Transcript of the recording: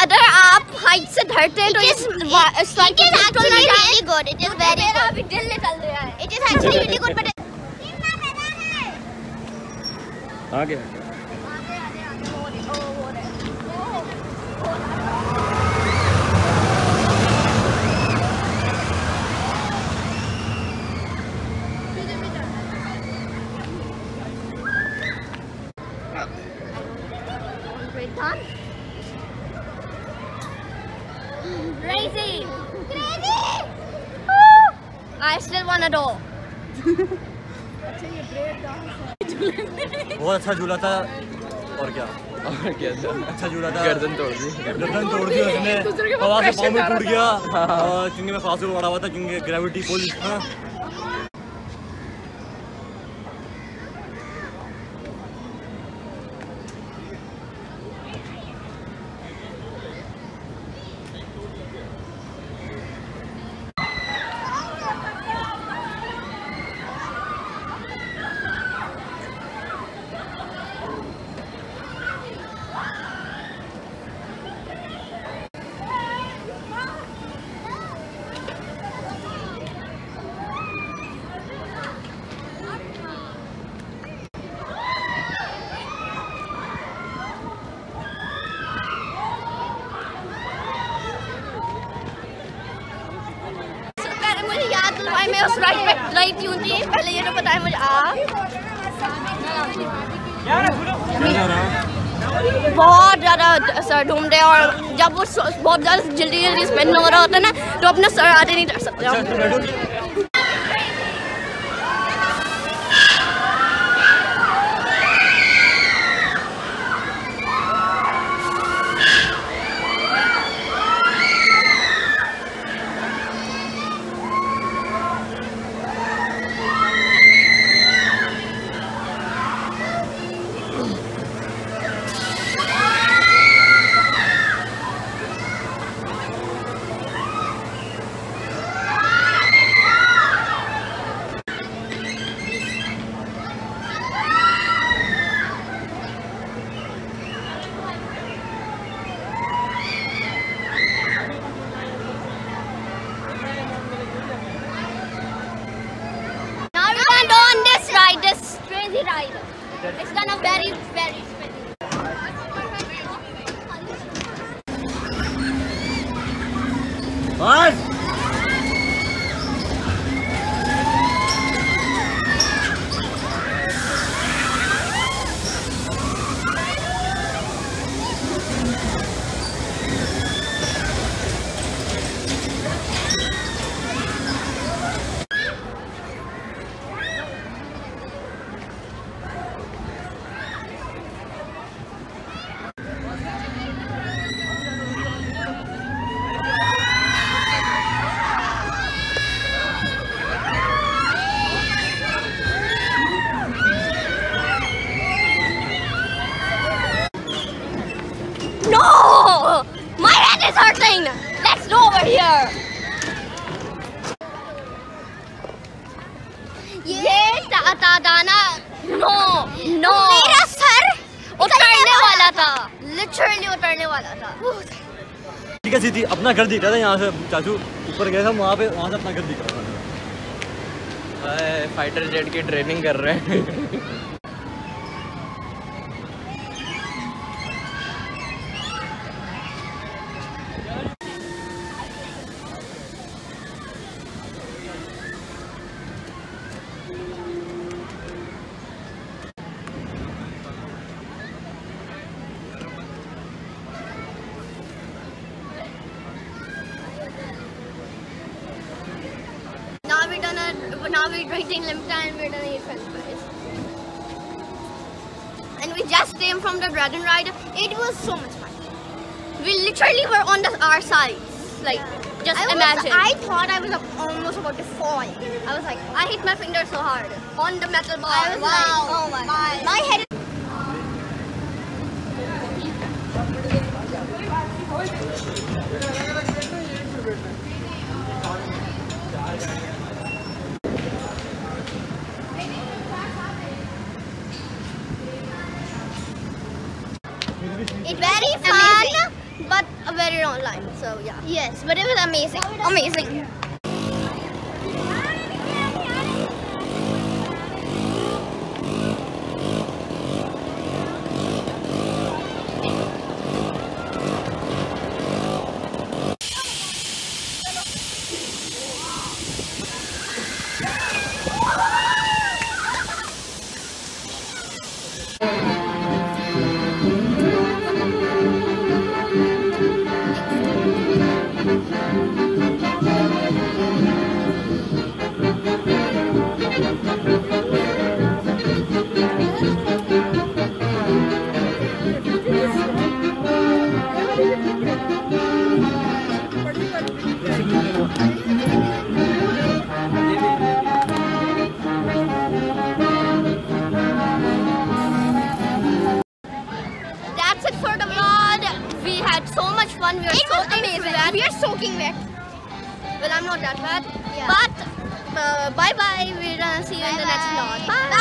अगर आप हाइट से धरते हैं तो इस स्लाइड के साथ really good. It is very good. अभी दिल निकल रहा है. It is actually really good, but आगे Crazy! Crazy! I still want to do. बहुत अच्छा झूला था और क्या अच्छा झूला था। गर्दन तोड़ दी उसने, हवा से पाँव में टूट गया क्योंकि मैं फांसी को पड़ा हुआ था क्योंकि ग्रेविटी पुल। मैं उस राइड पे रही क्यों थी पहले ये तो बताया मुझे। बहुत ज़्यादा सर ढूंढते हैं और जब वो बहुत ज़्यादा जल्दी स्पिन हो रहा होता है ना तो अपना सर आगे नहीं कर सकते। This crazy ride. It's gonna very spinning. What? No! My head is hurting! Let's go over here! ये दाना No! मेरा सर उतरने वाला था। Literally उतरने वाला था। ठीक है सीधी अपना घर दिख रहा था यहाँ से। चाचू ऊपर गए थे वहाँ से अपना घर दिख रहा था। फाइटर जेट की ट्रेनिंग कर रहे हैं। Now we're drinking limca and we're gonna eat french fries. And we just came from the dragon ride. It was so much fun. We literally were on our sides, like Just imagine. I thought I was almost about to fall. I was like, I hit my finger so hard on the metal bar. I was like, oh my head. It's very fun, but very online. So yeah. Yes, but it was amazing. Amazing. That's it for the vlog. We had so much fun. We are so amazing. We are soaking wet. Well, I'm not that bad. Yeah. But bye bye. We're gonna see you in the next vlog. Bye.